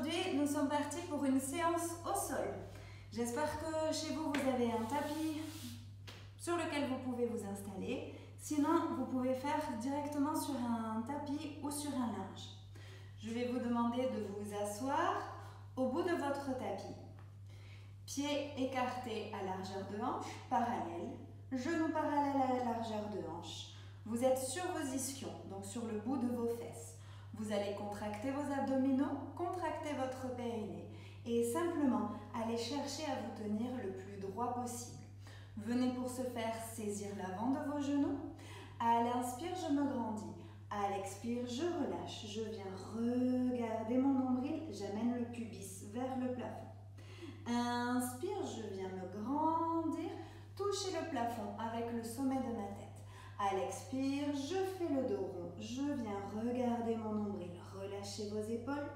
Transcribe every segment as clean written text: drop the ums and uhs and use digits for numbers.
Aujourd'hui, nous sommes partis pour une séance au sol. J'espère que chez vous, vous avez un tapis sur lequel vous pouvez vous installer. Sinon, vous pouvez faire directement sur un tapis ou sur un linge. Je vais vous demander de vous asseoir au bout de votre tapis. Pieds écartés à largeur de hanche, parallèle. Genoux parallèles à la largeur de hanche. Vous êtes sur vos ischions, donc sur le bout de vos fesses. Vous allez contracter vos abdominaux, contracter votre périnée et simplement aller chercher à vous tenir le plus droit possible. Venez pour ce faire saisir l'avant de vos genoux. À l'inspire, je me grandis. À l'expire, je relâche. Je viens regarder mon nombril. J'amène le pubis vers le plafond. Inspire, je viens me grandir, toucher le plafond avec le sommet de ma tête. À l'expire, je fais le dos rond. Je viens regarder mon nombril. Relâchez vos épaules.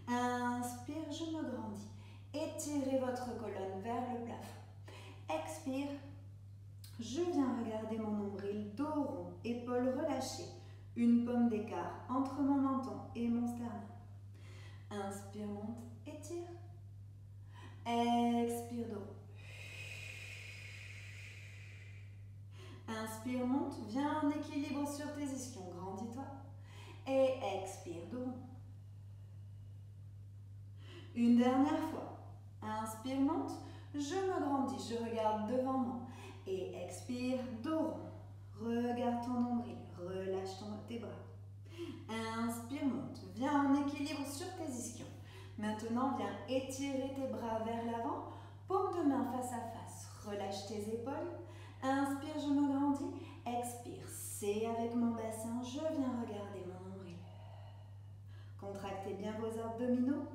Inspire, je me grandis. Étirez votre colonne vers le plafond. Expire, je viens regarder mon nombril. Dos rond, épaules relâchées. Une pomme d'écart entre mon menton et mon sternum. Inspire, monte, étire. Expire, dos rond. Inspire, monte, viens en équilibre sur tes ischions, grandis-toi. Et expire, dos rond. Une dernière fois. Inspire, monte, je me grandis, je regarde devant moi. Et expire, dos rond. Regarde ton nombril, relâche tes bras. Inspire, monte, viens en équilibre sur tes ischions. Maintenant, viens étirer tes bras vers l'avant, paume de main face à face. Relâche tes épaules. Inspire, je me grandis. Expire, c'est avec mon bassin, je viens regarder mon nombril. Contractez bien vos abdominaux.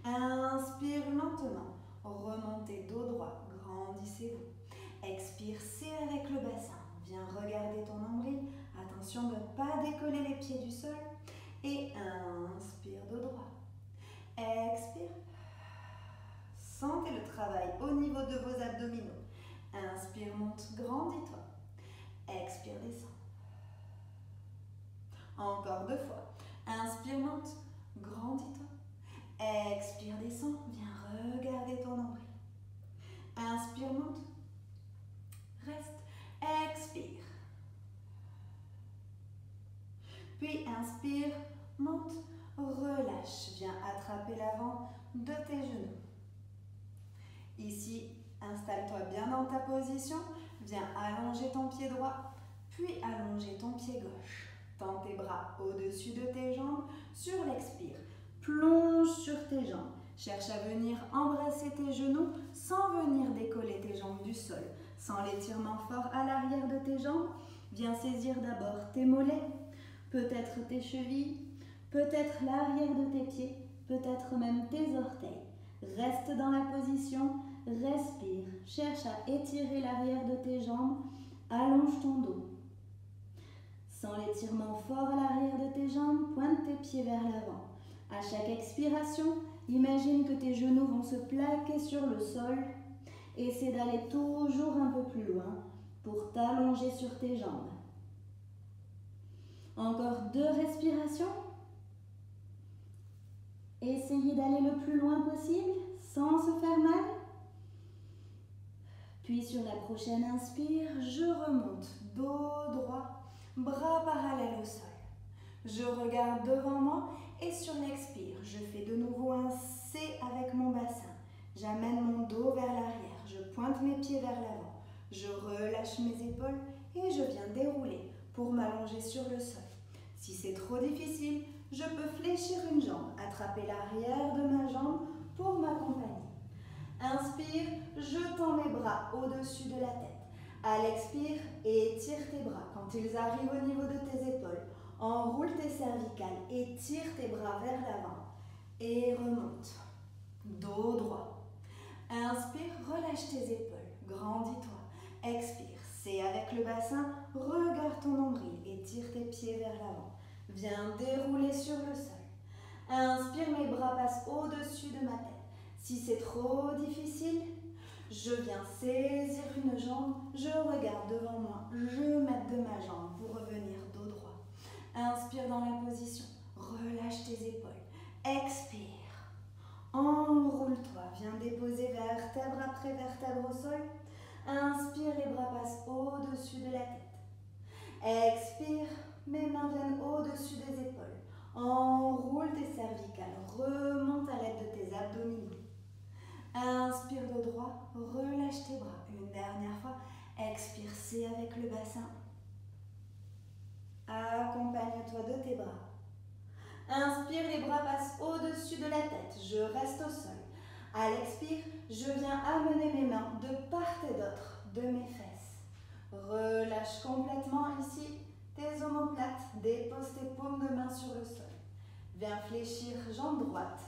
Inspire lentement. Remontez dos droit, grandissez-vous. Expire, c'est avec le bassin. Viens regarder ton nombril. Attention de ne pas décoller les pieds du sol. Et inspire, dos droit. Expire. Sentez le travail au niveau de vos abdominaux. Inspire, monte, grandis-toi. Expire, descends. Encore 2 fois. Inspire, monte, grandis-toi. Expire, descends. Viens regarder ton nombril. Inspire, monte. Reste. Expire. Puis inspire, monte, relâche. Viens attraper l'avant de tes genoux. Ici, installe-toi bien dans ta position. Viens allonger ton pied droit, puis allonger ton pied gauche. Tends tes bras au-dessus de tes jambes. Sur l'expire, plonge sur tes jambes. Cherche à venir embrasser tes genoux sans venir décoller tes jambes du sol. Sans l'étirement fort à l'arrière de tes jambes, viens saisir d'abord tes mollets, peut-être tes chevilles, peut-être l'arrière de tes pieds, peut-être même tes orteils. Reste dans la position, respire, cherche à étirer l'arrière de tes jambes, allonge ton dos. Sans l'étirement fort à l'arrière de tes jambes, pointe tes pieds vers l'avant. À chaque expiration, imagine que tes genoux vont se plaquer sur le sol. Essaie d'aller toujours un peu plus loin pour t'allonger sur tes jambes. Encore 2 respirations. Essayez d'aller le plus loin possible sans se faire mal. Puis sur la prochaine inspire, je remonte, dos droit, bras parallèles au sol. Je regarde devant moi et sur l'expire, je fais de nouveau un C avec mon bassin. J'amène mon dos vers l'arrière, je pointe mes pieds vers l'avant. Je relâche mes épaules et je viens dérouler pour m'allonger sur le sol. Si c'est trop difficile, je peux fléchir une jambe, attraper l'arrière de ma jambe pour m'accompagner. Inspire, je tends mes bras au-dessus de la tête. À l'expire, étire tes bras. Quand ils arrivent au niveau de tes épaules, enroule tes cervicales, étire tes bras vers l'avant et remonte. Dos droit. Inspire, relâche tes épaules, grandis-toi. Expire, c'est avec le bassin, regarde ton nombril, étire tes pieds vers l'avant. Viens dérouler sur le sol. Inspire, mes bras passent au-dessus de ma tête. Si c'est trop difficile, je viens saisir une jambe, je regarde devant moi, je m'aide de ma jambe pour revenir dos droit. Inspire dans la position, relâche tes épaules. Expire. Enroule-toi, viens déposer vertèbre après vertèbre au sol. Inspire, les bras passent au-dessus de la tête. Expire, mes mains viennent au-dessus des épaules. Enroule tes cervicales, remonte à l'aide de tes abdominaux. Inspire de droit, relâche tes bras. Une dernière fois, expire, c'est avec le bassin. Accompagne-toi de tes bras. Inspire, les bras passent au-dessus de la tête. Je reste au sol. À l'expire, je viens amener mes mains de part et d'autre de mes fesses. Relâche complètement ici tes omoplates. Dépose tes paumes de main sur le sol. Viens fléchir jambe droite,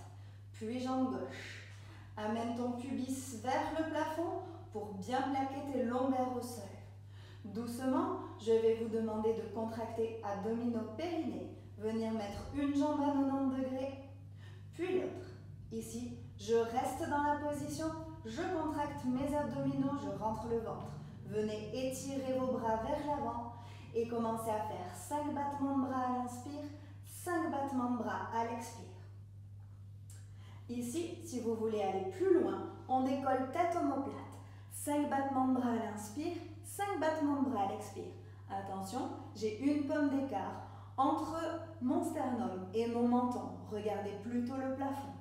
puis jambe gauche. Amène ton pubis vers le plafond pour bien plaquer tes lombaires au sol. Doucement, je vais vous demander de contracter abdominaux périnée. Venir mettre une jambe à 90 degrés, puis l'autre. Ici, je reste dans la position, je contracte mes abdominaux, je rentre le ventre. Venez étirer vos bras vers l'avant et commencez à faire 5 battements de bras à l'inspire, 5 battements de bras à l'expire. Ici, si vous voulez aller plus loin, on décolle tête omoplate. 5 battements de bras à l'inspire, 5 battements de bras à l'expire. Attention, j'ai une pomme d'écart entre mon sternum et mon menton. Regardez plutôt le plafond.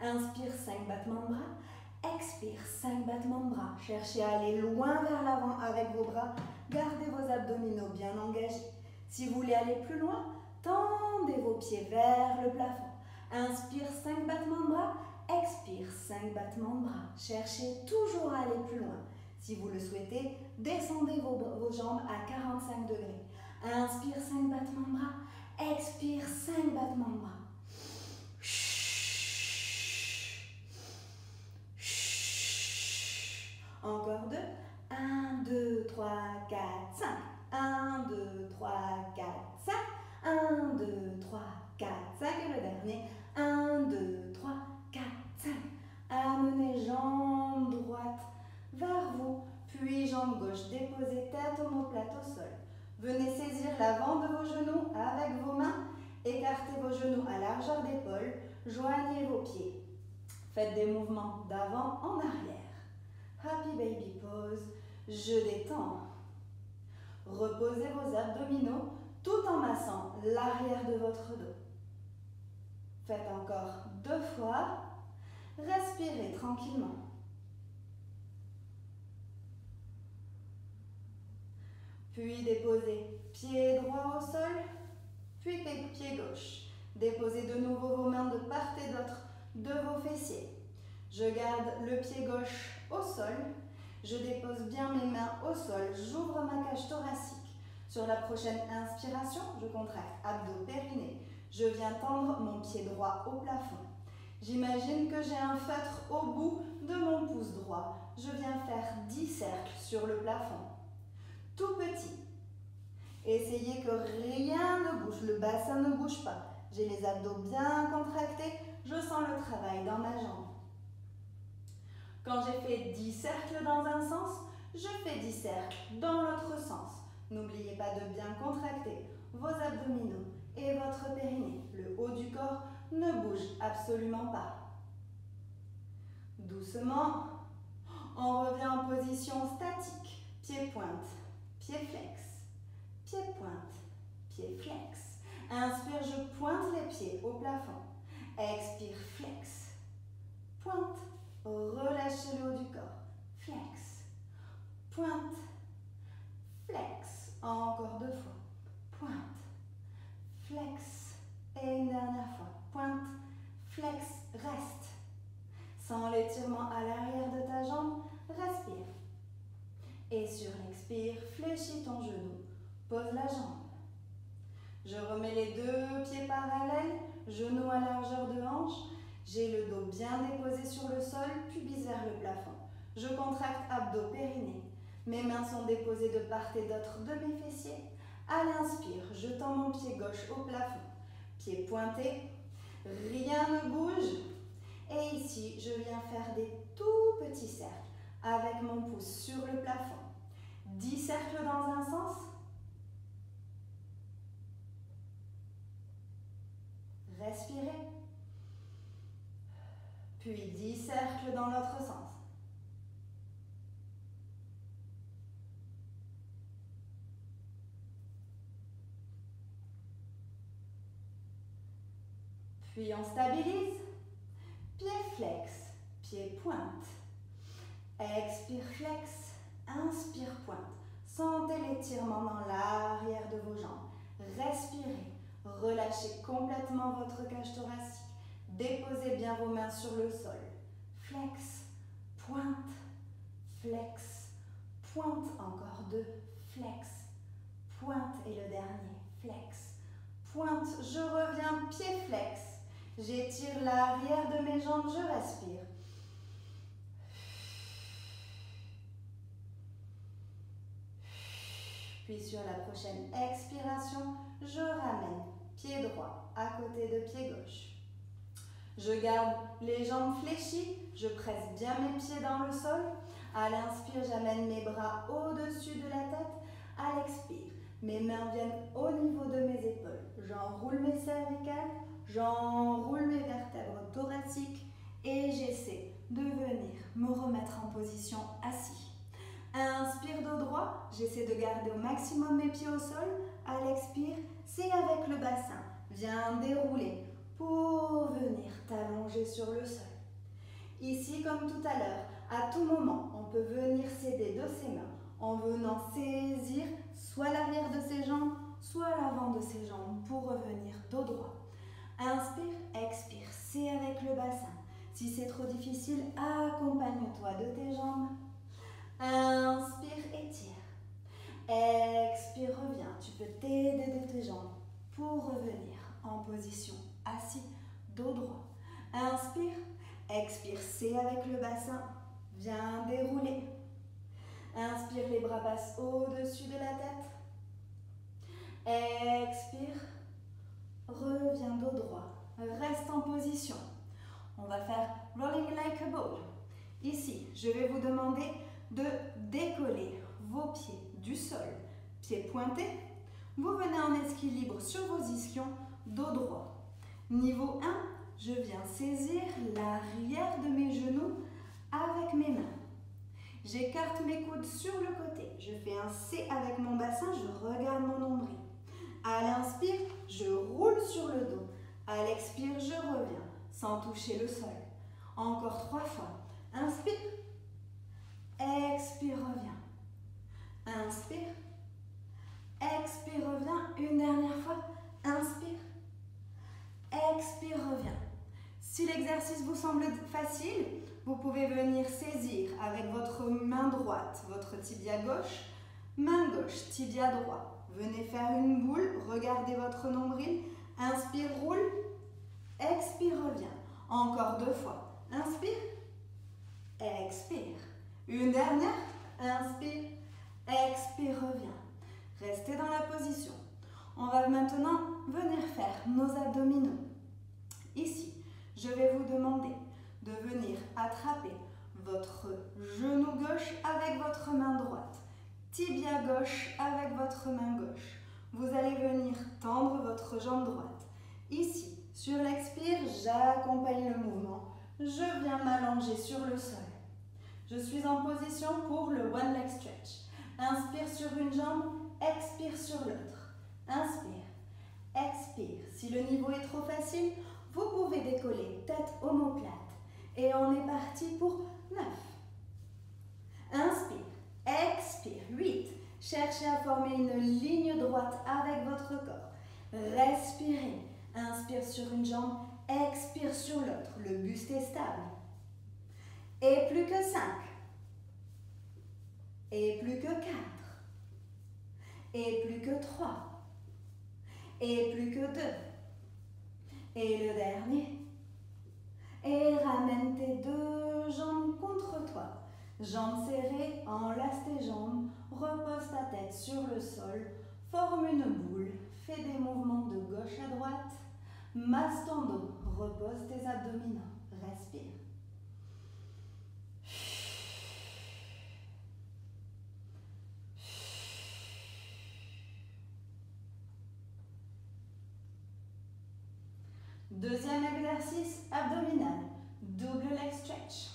Inspire, 5 battements de bras. Expire, 5 battements de bras. Cherchez à aller loin vers l'avant avec vos bras. Gardez vos abdominaux bien engagés. Si vous voulez aller plus loin, tendez vos pieds vers le plafond. Inspire, 5 battements de bras. Expire, 5 battements de bras. Cherchez toujours à aller plus loin. Si vous le souhaitez, descendez vos jambes à 45 degrés. Inspire, 5 battements de bras. Expire, 5 battements de bras. Encore 2. 1, 2, 3, 4, 5. 1, 2, 3, 4, 5. 1, 2, 3, 4, 5. Et le dernier. 1, 2, 3, 4, 5. Amenez jambe droite vers vous, puis jambe gauche. Déposez tête omoplate au sol. Venez saisir l'avant de vos genoux avec vos mains. Écartez vos genoux à largeur d'épaule. Joignez vos pieds. Faites des mouvements d'avant en arrière. Happy baby pose. Je détends. Reposez vos abdominaux tout en massant l'arrière de votre dos. Faites encore 2 fois. Respirez tranquillement. Puis déposez pied droit au sol, puis pied gauche. Déposez de nouveau vos mains de part et d'autre de vos fessiers. Je garde le pied gauche au sol. Je dépose bien mes mains au sol. J'ouvre ma cage thoracique. Sur la prochaine inspiration, je contracte abdos périnée. Je viens tendre mon pied droit au plafond. J'imagine que j'ai un feutre au bout de mon pouce droit. Je viens faire 10 cercles sur le plafond. Tout petit. Essayez que rien ne bouge, le bassin ne bouge pas. J'ai les abdos bien contractés, je sens le travail dans ma jambe. Quand j'ai fait 10 cercles dans un sens, je fais 10 cercles dans l'autre sens. N'oubliez pas de bien contracter vos abdominaux et votre périnée. Le haut du corps ne bouge absolument pas. Doucement, on revient en position statique. Pied pointe, pied flex, pied pointe, pied flex. Inspire, je pointe les pieds au plafond. Expire, flex, pointe, relâchez le haut du corps. Flex, pointe, flex. Encore 2 fois. Pointe, flex. Et une dernière fois. Pointe, flex, reste. Sans l'étirement à l'arrière de ta jambe, respire. Et sur l'expire, fléchis ton genou. Pose la jambe. Je remets les 2 pieds parallèles, genoux à largeur de hanche. J'ai le dos bien déposé sur le sol, pubis vers le plafond. Je contracte abdos périnée. Mes mains sont déposées de part et d'autre de mes fessiers. À l'inspire, je tends mon pied gauche au plafond. Pied pointé, rien ne bouge. Et ici, je viens faire des tout petits cercles avec mon pouce sur le plafond. 10 cercles dans un sens. Respirez. Puis 10 cercles dans l'autre sens. Puis on stabilise. Pied flex, pied pointe. Expire flex, inspire pointe. Sentez l'étirement dans l'arrière de vos jambes. Respirez, relâchez complètement votre cage thoracique. Déposez bien vos mains sur le sol. Flex, pointe, flex, pointe, encore 2, flex, pointe et le dernier, flex, pointe, je reviens, pied flex. J'étire l'arrière de mes jambes, je respire. Puis sur la prochaine expiration, je ramène pied droit à côté de pied gauche. Je garde les jambes fléchies, je presse bien mes pieds dans le sol. À l'inspire, j'amène mes bras au-dessus de la tête. À l'expire, mes mains viennent au niveau de mes épaules. J'enroule mes cervicales, j'enroule mes vertèbres thoraciques et j'essaie de venir me remettre en position assis. Inspire dos droit, j'essaie de garder au maximum mes pieds au sol. À l'expire, c'est avec le bassin. Viens dérouler pour venir t'allonger sur le sol. Ici, comme tout à l'heure, à tout moment, on peut venir s'aider de ses mains en venant saisir soit l'arrière de ses jambes, soit l'avant de ses jambes pour revenir dos droit. Inspire, expire, c'est avec le bassin. Si c'est trop difficile, accompagne-toi de tes jambes. Inspire, étire. Expire, reviens. Tu peux t'aider de tes jambes pour revenir en position assis, dos droit. Inspire, expire, c'est avec le bassin. Viens dérouler. Inspire, les bras passent au-dessus de la tête. Expire, reviens dos droit. Reste en position. On va faire rolling like a ball. Ici, je vais vous demander de décoller vos pieds du sol. Pieds pointés. Vous venez en équilibre sur vos ischions, dos droit. Niveau 1, je viens saisir l'arrière de mes genoux avec mes mains. J'écarte mes coudes sur le côté. Je fais un C avec mon bassin, je regarde mon nombril. À l'inspire, je roule sur le dos. À l'expire, je reviens sans toucher le sol. Encore 3 fois. Inspire. Expire, reviens. Inspire. Expire, reviens. Une dernière fois. Inspire. Expire, reviens. Si l'exercice vous semble facile, vous pouvez venir saisir avec votre main droite, votre tibia gauche, main gauche, tibia droit. Venez faire une boule, regardez votre nombril. Inspire, roule. Expire, reviens. Encore 2 fois. Inspire. Expire. Une dernière. Inspire. Expire, reviens. Restez dans la position. On va maintenant venir faire nos abdominaux. Ici, je vais vous demander de venir attraper votre genou gauche avec votre main droite. Tibia gauche avec votre main gauche. Vous allez venir tendre votre jambe droite. Ici, sur l'expire, j'accompagne le mouvement. Je viens m'allonger sur le sol. Je suis en position pour le one leg stretch. Inspire sur une jambe, expire sur l'autre. Inspire, expire. Si le niveau est trop facile, vous pouvez décoller tête omoplate. Et on est parti pour 9. Inspire, expire, 8. Cherchez à former une ligne droite avec votre corps. Respirez. Inspire sur une jambe, expire sur l'autre. Le buste est stable. Et plus que 5. Et plus que 4. Et plus que 3. Et plus que 2. Et le dernier. Et ramène tes 2 jambes contre toi. Jambes serrées, enlace tes jambes, repose ta tête sur le sol, forme une boule, fais des mouvements de gauche à droite, masse ton dos, repose tes abdominaux, respire. Deuxième exercice abdominal. double leg stretch.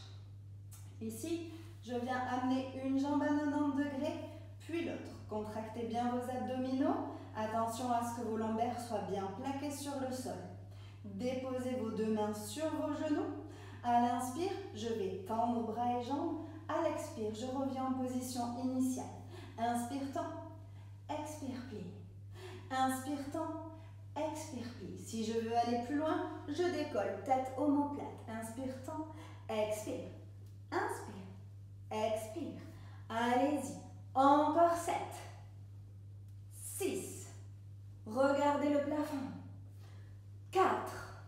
Ici, je viens amener une jambe à 90 degrés, puis l'autre. Contractez bien vos abdominaux. Attention à ce que vos lombaires soient bien plaqués sur le sol. Déposez vos deux mains sur vos genoux. À l'inspire, je vais tendre bras et jambes. À l'expire, je reviens en position initiale. Inspire, tend, expire, plie. Inspire, tend, expire, plie. Si je veux aller plus loin, je décolle, tête omoplate. Inspire, tend, expire. Inspire, expire. Allez-y. Encore 7. 6. Regardez le plafond. 4.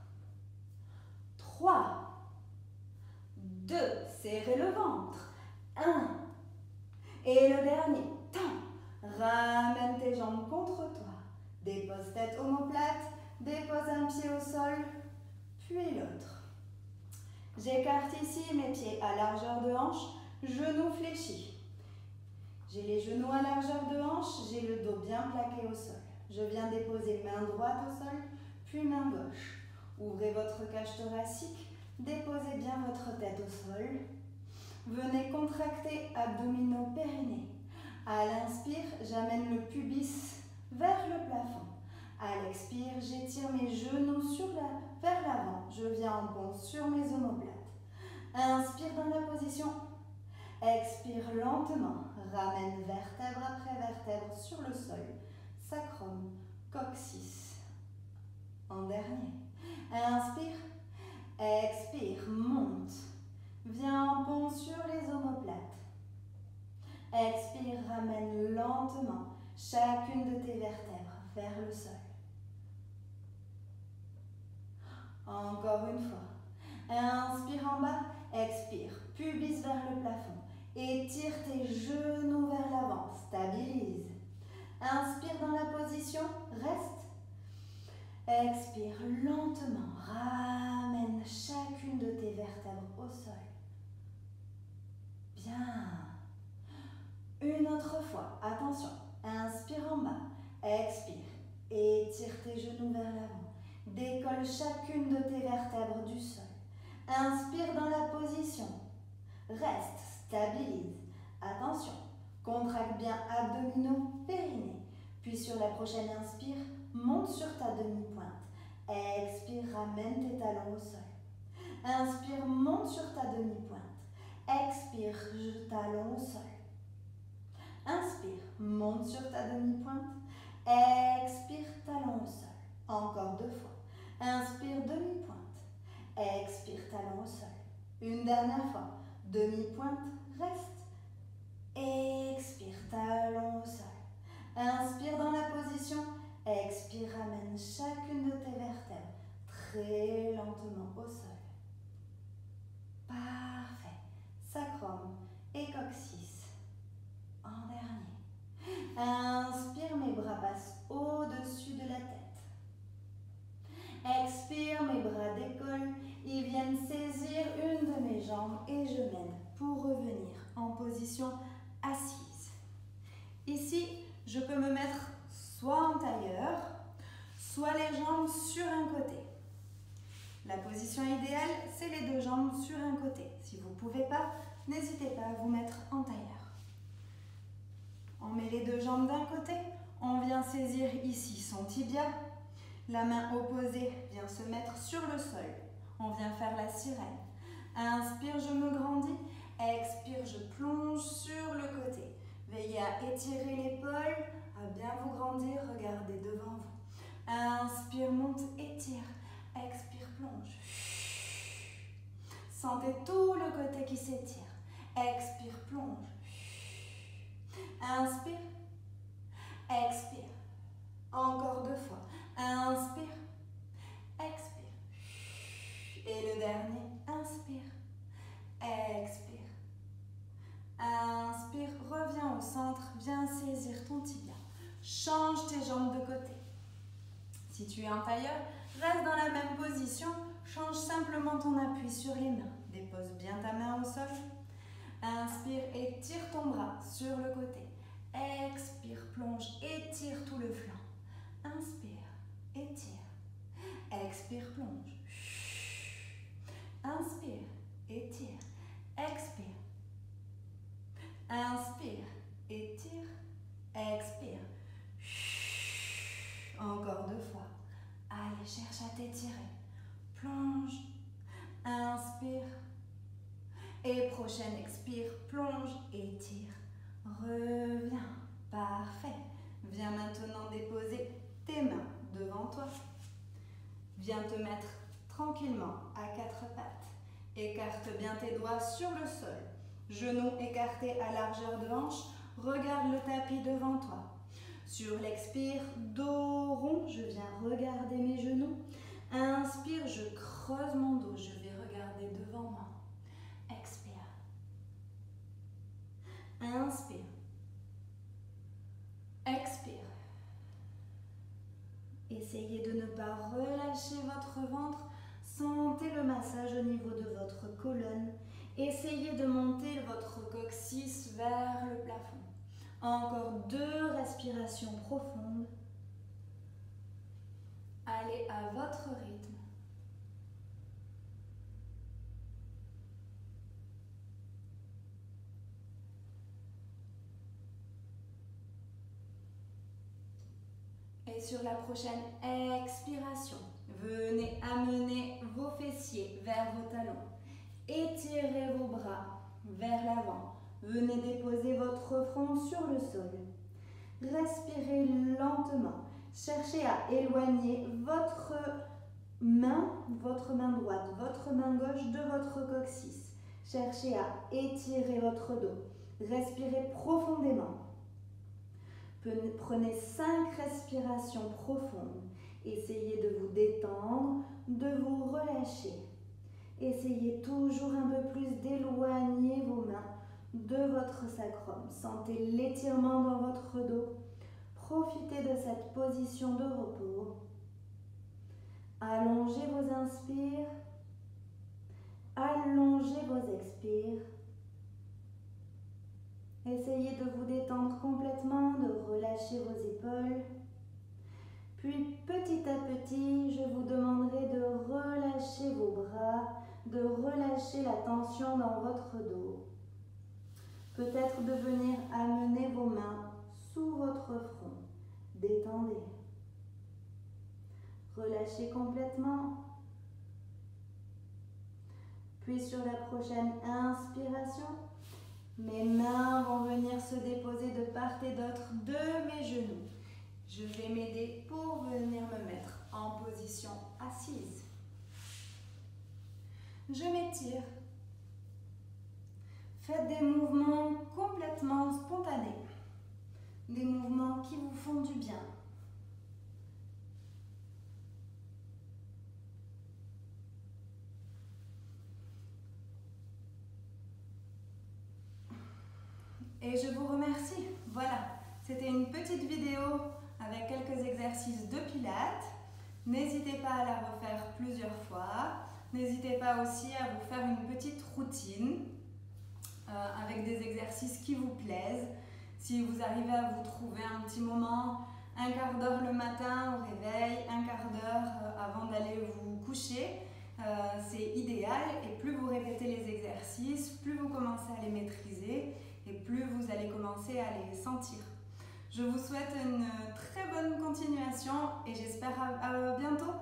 3. 2. Serrez le ventre. 1. Et le dernier. Tends. Ramène tes jambes contre toi. Dépose tête omoplate. Dépose un pied au sol. Puis l'autre. J'écarte ici mes pieds à largeur de hanche. Genoux fléchis. J'ai les genoux à largeur de hanche. J'ai le dos bien plaqué au sol. Je viens déposer main droite au sol. Puis main gauche. Ouvrez votre cage thoracique. Déposez bien votre tête au sol. Venez contracter abdominaux périnées. À l'inspire, j'amène le pubis vers le plafond. À l'expire, j'étire mes genoux vers l'avant. Je viens en pont sur mes omoplates. Inspire dans la position. Expire lentement. Ramène vertèbre après vertèbre sur le sol. Sacrum, coccyx. En dernier. Inspire. Expire, monte. Viens en pont sur les omoplates. Expire, ramène lentement chacune de tes vertèbres vers le sol. Encore une fois. Inspire en bas, expire, pubis vers le plafond. Étire tes genoux vers l'avant, stabilise. Inspire dans la position, reste. Expire lentement, ramène chacune de tes vertèbres au sol. Bien. Une autre fois, attention. Inspire en bas, expire, étire tes genoux vers l'avant. Décolle chacune de tes vertèbres du sol. Inspire dans la position. Reste, stabilise. Attention, contracte bien abdominaux, périnée. Puis sur la prochaine inspire, monte sur ta demi-pointe. Expire, ramène tes talons au sol. Inspire, monte sur ta demi-pointe. Expire, talons au sol. Inspire, monte sur ta demi-pointe. Expire, talons au sol. Encore 2 fois. Inspire, demi-pointe. Expire, talons au sol. Une dernière fois. Demi-pointe, reste. Expire, talons au sol. Inspire dans la position. Expire, ramène chacune de tes vertèbres très lentement au sol. Parfait. Sacrum et coccyx. En dernier. Inspire, mes bras passent au-dessus de la tête. Expire, mes bras décollent. Ils viennent saisir une de mes jambes et je mène pour revenir en position assise. Ici, je peux me mettre soit en tailleur, soit les jambes sur un côté. La position idéale, c'est les 2 jambes sur un côté. Si vous ne pouvez pas, n'hésitez pas à vous mettre en tailleur. On met les 2 jambes d'un côté, on vient saisir ici son tibia. La main opposée vient se mettre sur le sol. On vient faire la sirène. Inspire, je me grandis. Expire, je plonge sur le côté. Veillez à étirer l'épaule, à bien vous grandir. Regardez devant vous. Inspire, monte, étire. Expire, plonge. Sentez tout le côté qui s'étire. Expire, plonge. Inspire. Expire. Encore 2 fois. Inspire. Expire. Et le dernier. Inspire. Expire. Inspire. Reviens au centre. Viens saisir ton tibia. Change tes jambes de côté. Si tu es en tailleur, reste dans la même position. Change simplement ton appui sur les mains. Dépose bien ta main au sol. Inspire, étire ton bras sur le côté. Expire, plonge, étire tout le flanc. Inspire, étire. Expire, plonge. Inspire. Allez, cherche à t'étirer. Plonge. Inspire. Et prochaine expire, plonge, étire. Reviens. Parfait. Viens maintenant déposer tes mains devant toi. Viens te mettre tranquillement à quatre pattes. Écarte bien tes doigts sur le sol. Genoux écartés à largeur de hanche. Regarde le tapis devant toi. Sur l'expire, dos rond, je viens regarder mes genoux. Inspire, je creuse mon dos, je vais regarder devant moi. Expire. Inspire. Expire. Essayez de ne pas relâcher votre ventre. Sentez le massage au niveau de votre colonne. Essayez de monter votre coccyx vers le plafond. Encore 2 respirations profondes. Allez à votre rythme. Et sur la prochaine expiration, venez amener vos fessiers vers vos talons. Étirez vos bras vers l'avant. Venez déposer votre front sur le sol. Respirez lentement. Cherchez à éloigner votre main droite, votre main gauche de votre coccyx. Cherchez à étirer votre dos. Respirez profondément. Prenez 5 respirations profondes. Essayez de vous détendre, de vous relâcher. Essayez toujours un peu plus d'éloigner vos mains de votre sacrum. Sentez l'étirement dans votre dos. Profitez de cette position de repos. Allongez vos inspires. Allongez vos expires. Essayez de vous détendre complètement, de relâcher vos épaules. Puis petit à petit, je vous demanderai de relâcher vos bras, de relâcher la tension dans votre dos. Peut-être de venir amener vos mains sous votre front. Détendez. Relâchez complètement. Puis sur la prochaine inspiration, mes mains vont venir se déposer de part et d'autre de mes genoux. Je vais m'aider pour venir me mettre en position assise. Je m'étire. Faites des mouvements complètement spontanés. Des mouvements qui vous font du bien. Et je vous remercie. Voilà, c'était une petite vidéo avec quelques exercices de pilates. N'hésitez pas à la refaire plusieurs fois. N'hésitez pas aussi à vous faire une petite routine avec des exercices qui vous plaisent. Si vous arrivez à vous trouver un petit moment, un quart d'heure le matin au réveil, un quart d'heure avant d'aller vous coucher, c'est idéal. Et plus vous répétez les exercices, plus vous commencez à les maîtriser et plus vous allez commencer à les sentir. Je vous souhaite une très bonne continuation et j'espère à bientôt.